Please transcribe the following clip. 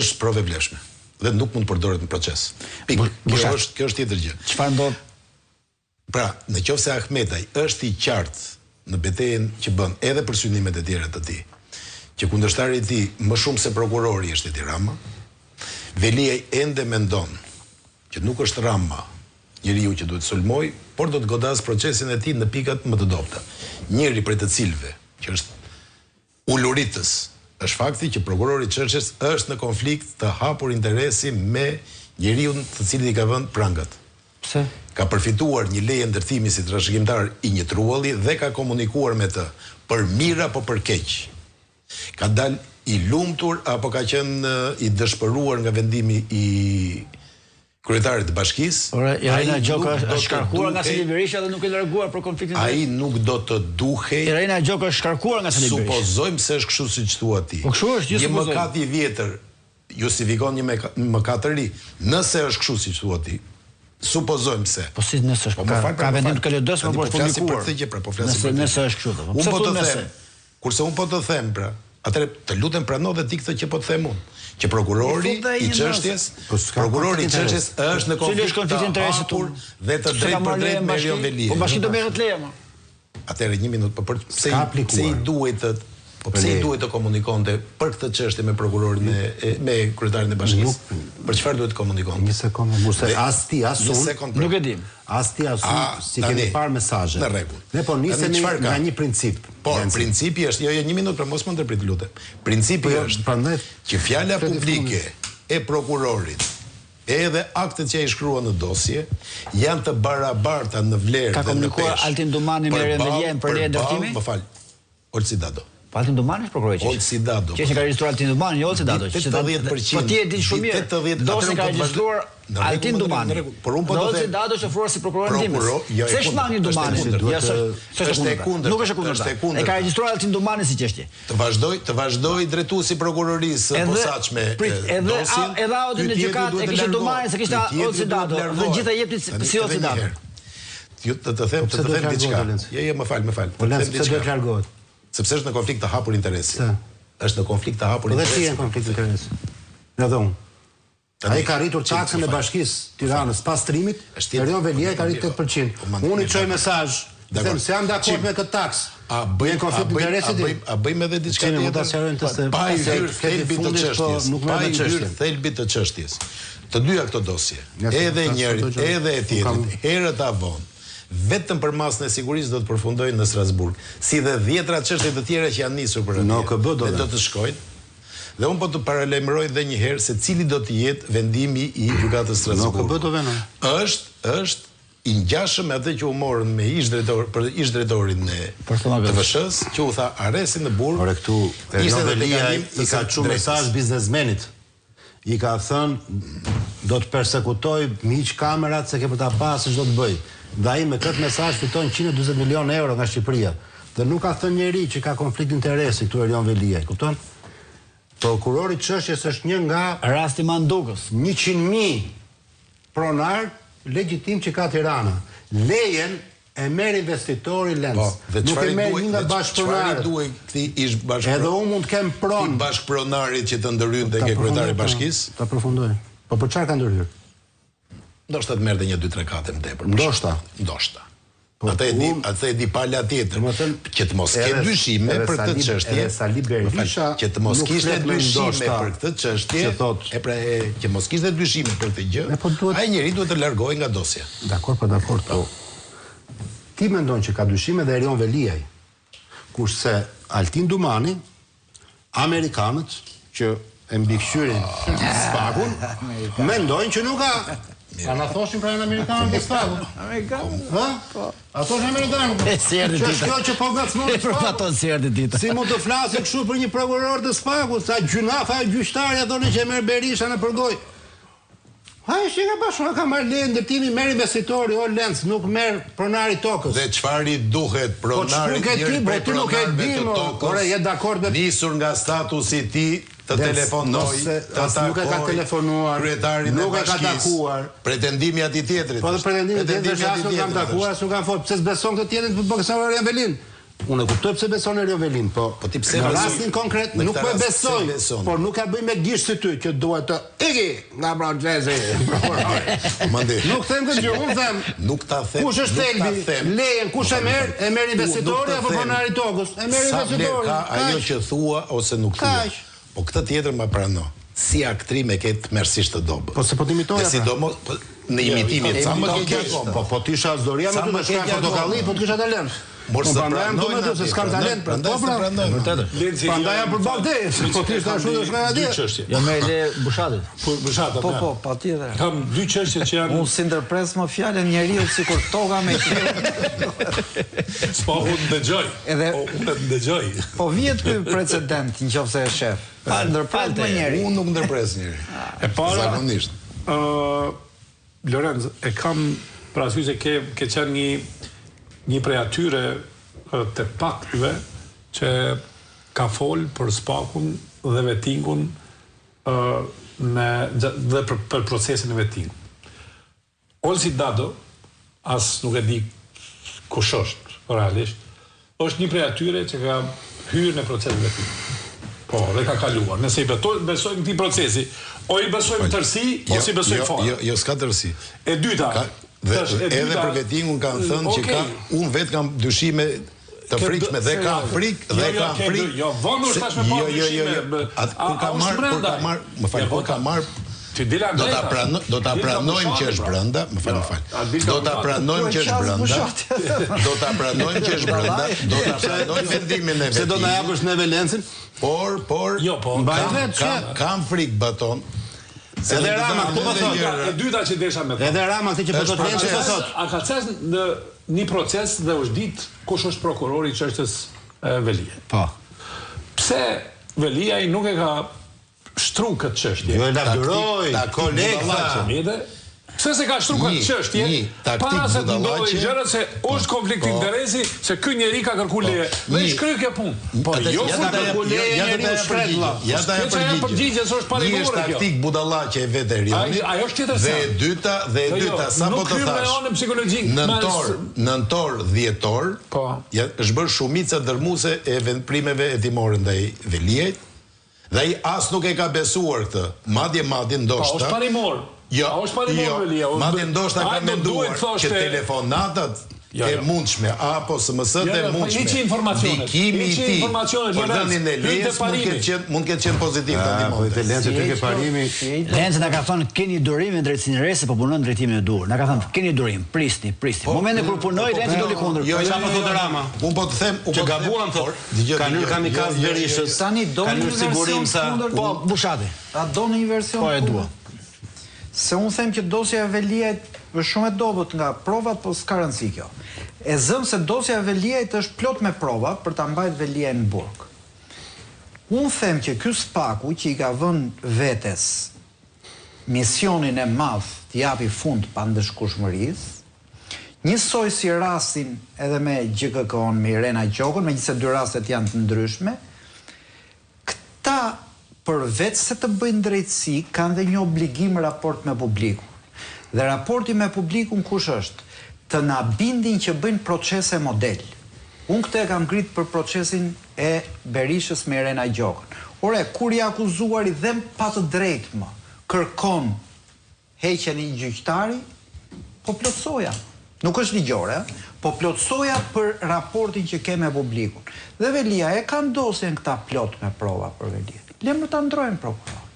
është provë e vlefshme dhe nuk mund të përdoret në proces. Kjo është tjetër gjë. Çfarë ndodh? Pra, nëse Ahmetaj është i qartë në betejën që bën edhe për synimet e tjera të tij, që kundërshtari i tij më shumë se prokurori është Edi Rama, Veliaj ende mendon që nuk është Rama njeriu që duhet sulmoj, por do të godas procesin e tij në pikat më të dobta. Njëri prej të cilëve që është uluritës është fakti që prokurori Çerçes është në konflikt të hapur interesi me njeriu të cilin i ka vënë prangat. Pse? Ka përfituar një leje ndërtimi si trashëgimtar i një trulli dhe ka komunikuar me të për mirë apo për keq. Ka dalë i lumtur apo ka qenë i dëshpëruar nga vendimi i kryetarit të bashkisë. Ora, Irena Gjoka është shkarkuar nga Sali Berisha dhe nuk e larguar për konfliktin. Ai nuk do të duhej. Irena Gjoka është shkarkuar nga Sali Berisha. Supozojmë se është kështu siç thua ti. Po kështu është, një mëkat i vjetër justifikon një mëkat të ri. Nëse është kështu siç thua ti, supozojmë se. Po si nëse është ka vendim të KLD-s më është publikuar. Nëse është kështu. Unë po të them. Kurse unë po të them pra, atëherë të lutem prano dhe ti këtë që po të them unë, që prokurori i çështjes, prokurori i çështjes është në konflikt të interesit dhe të drejtë për drejtë me Erion Veliaj. Po bashki do merret leje më. Atëherë 1 minutë, po pse i duhet të pse i duhet të komunikonte për këtë çështje me prokurorin me kryetarin e bashkisë? Për çfarë duhet të komunikonte? Një sekondë, mos e as ti as unë. Nuk e dim. As ti as unë si kemi parë mesazhe. Në rregull. Ne po nisemi nga një princip. Po, principi është, jo 1 minutë, mos më ndërprit lutem. Principi është që fjala publike e prokurorit edhe aktet që ai shkruan në dosje janë të barabarta në vlerë dhe në peshë. Ka komunikuar Altin Domani me Erion Veliajin për leje ndërtimi? Më fal. Olsi Dado. Altin Domani është prokurori. Olsi Dado. Që ka regjistruar Altin Domani, jo Olsi Dado. 80%. Po ti e di shumë mirë. Dosjen ka regjistruar Altin Domani. Por unë po do të them. Olsi Dado është ofruar si prokuror ndihmës. Pse shmangni Domani? Është e kundërt. Nuk është e kundërt. E ka regjistruar Altin Domani si çështje. Të vazhdoi drejtuesi prokurorisë posaçme dosjen. Edhe audit në gjykat e kishte Domani se kishte Olsi Dado. Dhe gjithë jepni si Olsi Dado. Ju të them diçka. Jo, më fal. Po lënë se do të largohet. Sepse është në konflikt të hapur interesi. Është në konflikt të hapur interesi. Dhe ti je në konflikt të interesi. Në dhon. Ai ka arritur taksën e Bashkisë Tiranës pas trimit, Erion Veliaj ka arritur 8%. Unë i çoj mesazh, them se jam dakord me këtë taksë. A bëjmë konflikt të interesit? A bëjmë edhe diçka tjetër? Pa i hyrë thelbit të çështjes. Pa i hyrë thelbit të çështjes. Të dyja këto dosje, edhe e njërit, edhe e tjetrit, herët avon, vetëm për masën e sigurisë do të përfundojnë në Strasburg, si dhe 10 çështje të tjera që janë nisur për atje. Do të shkojnë. Dhe unë po të paralajmëroj edhe një herë se cili do të jetë vendimi i gjykatës Strasburg. Është i ngjashëm me atë që u morën me ish drejtorin e TVSH-s, që u tha arresti në burg. Por këtu Erion Veliaj i ka çuar mesazh biznesmenit. I ka thënë do të persekutoj miq kamerat se ke për ta pasë ç'do të bëj. Dhe ai me këtë mesazh fiton 140 milionë euro nga Shqipëria. Dhe nuk ka thënë njeri që ka konflikt interesi këtu Erion Veliaj, kupton? Prokurori i çështjes është një nga rasti Mandukës. 100.000 pronar legjitim që ka Tirana. Lejen e merr investitori Lenz. Nuk e merr një nga bashkëpronarët. Çfarë duhet këtij ish bashkëpronar? Edhe unë mund të kem pronë bashkëpronarit që të ndërhynte ke kryetari i bashkisë. Ta përfundoj. Po për çfarë ka ndërhyrë? Ndoshta të merrte 1 2 3 4 më tepër. Ndoshta. Atë e di pala tjetër. Që të mos ketë dyshime për këtë çështje. Sali Berisha që të mos kishte dyshime për këtë çështje. Që mos kishte dyshime për këtë gjë. Ai njeriu duhet të largohej nga dosja. Dakor. Ti mendon që ka dyshime dhe Erion Veliaj. Kurse Altin Domani, amerikanët që e mbikëqyrin spagun, mendojnë që nuk ka. A na thoshin pra në amerikanët e spagun? Amerikanët? Ha? Ato është amerikanët. Është kjo që po ngacmon spagun. Si mund të flasë kështu për një prokuror të spagut, sa gjunafa e gjyqtarja thonë që merr Berisha në përgoj. Ai që ka bashkë ka marrë leje ndërtimi, merr investitori o Lenz, nuk merr pronari tokës. Dhe çfarë i duhet pronarit ti nuk e di, ora je dakord me nisur nga statusi i tij të telefonoj, nuk e ka telefonuar, nuk e ka takuar. Pretendimi atij tjetrit. Po pretendimi tjetrit nuk kam takuar, nuk kam fol. Pse s'beson këtë tjetrin të bëksa Erion Velin? Unë e kuptoj pse beson Erio Velin, po ti pse në rastin konkret nuk po e besoj, por nuk ka bëj me gisht si ty që duhet të iki nga procesi. Nuk them këtë gjë, unë them. Nuk ta them. Kush është thelbi? Lejen kush e merr? E merr investitori apo pronari tokës? E merr investitori. Ka ajo që thua ose nuk thua. Po këtë tjetër më prano. Si aktrim e ketë merësisht të dobët. Po se po t'imitoja. Sidomos në imitimit sa më ke keq. Po ti isha Zoria më të shkruaj portokalli, po të kisha talent. Por sa pranojnë se s'kam talent, prandaj se pranojnë. Prandaj jam për ballë, po ti është ashtu do shkoj atje. Jo me le Bushatit. Bushatit. Po, patjetër. Kam dy çështje që janë. Unë si ndërpres më fjalën njeriu sikur toka me qelë. Po unë dëgjoj. Unë dëgjoj. Po vihet ky precedent nëse është shef. Pa ndërpres më njeri. Unë nuk ndërpres njeri. E para zakonisht. Lorenz, e kam parasysh se ke qenë një prej atyre të paktyve që ka fol për spakun dhe vettingun dhe për procesin e vettingut. Olsi Dado, as nuk e di kush është realisht, është një prej atyre që ka hyrë në procesin e vettingut. Po, dhe ka kaluar. Nëse i besojmë këtij procesi, o i besojmë tërsi, ose i besojmë fare. Jo, s'ka tërsi. E dyta, dhe edhe për vettingun kanë thënë që ka unë vetë kam dyshime të frikshme dhe ka frikë dhe ka frikë. Jo, vonë është tash me pa dyshime. Kur ka marr, më fal, kur ka marr do ta pranojmë që është brenda, më fal. Do ta pranojmë që është brenda. Do ta pranojmë që është brenda, do ta pranojmë vendimin e vet. Se do na japësh në Velencën? Por kam frikë baton. Edhe Rama këtu po thotë. E dyta që desha me. Edhe Rama këtë që po thotë Velencë po thotë. A ka qenë në një proces dhe është ditë kush është prokurori i çështës Velia. Po. Pse Velia nuk e ka shtru këtë çështje? Jo e lavdëroi, kolegë. Pse se ka shtru këtë çështje? Para se të ndodhin gjërat se është konflikt interesi, se ky njeri ka kërkuar leje. Dhe i shkryq kjo punë. Po jo kërkuar leje, njeriu shkret vëlla. Ja ta e përgjigje, s'është parimore kjo. Është taktik budallaqe e vet Erioni. Ajo është tjetër sa. Dhe e dyta, sapo të thash. Nëntor, dhjetor, është bërë shumica dërmuese e vendprimeve hetimore ndaj Veliajt. Dhe ai as nuk e ka besuar këtë. Madje ndoshta. Po është parimor. Jo, madje ndoshta ka menduar që telefonatat e mundshme apo SMS-t e mundshme. Ndikimi i tij për dhënien e lejes mund ketë qenë pozitiv tani. Po i Velencë tek e parimi. Velencë na ka thënë keni durim në drejtsinë rese, po punon drejtimin e dur. Na ka thënë keni durim, prisni. Momentin kur punoi Velencë doli kundër. Jo, çfarë thotë Rama? Unë po të them, që gabuan thotë. Ka hyrë kamikaz Berishës. Tani do një sigurim sa po Bushati. A do në një version? Po e dua. Se unë them që dosja e Veliajt është shumë e dobët nga provat, po s'ka rëndësi kjo. E zëm se dosja e Veliajt është plot me prova për ta mbajtur Veliajt në burg. Unë them që ky spaku që i ka vënë vetes misionin e madh të japi fund pandëshkueshmërisë, njësoj si rastin edhe me GKK-n, me Irena Gjokën, megjithëse dy rastet janë të ndryshme, këta për vetë se të bëjnë drejtësi, kanë dhe një obligim raport me publikun. Dhe raporti me publikun kush është? Të na bindin që bëjnë procese model. Unë këtë e kam ngrit për procesin e Berishës me Irena Gjokën. Ore, kur i akuzuari dhe pa të drejtë më, kërkon heqjen e një gjyqtari, po plotësoja. Nuk është ligjore, po plotësoja për raportin që ke me publikun. Dhe Velia e ka ndosjen këta plot me prova për Velia. Lemë të ndrojnë prokurorin.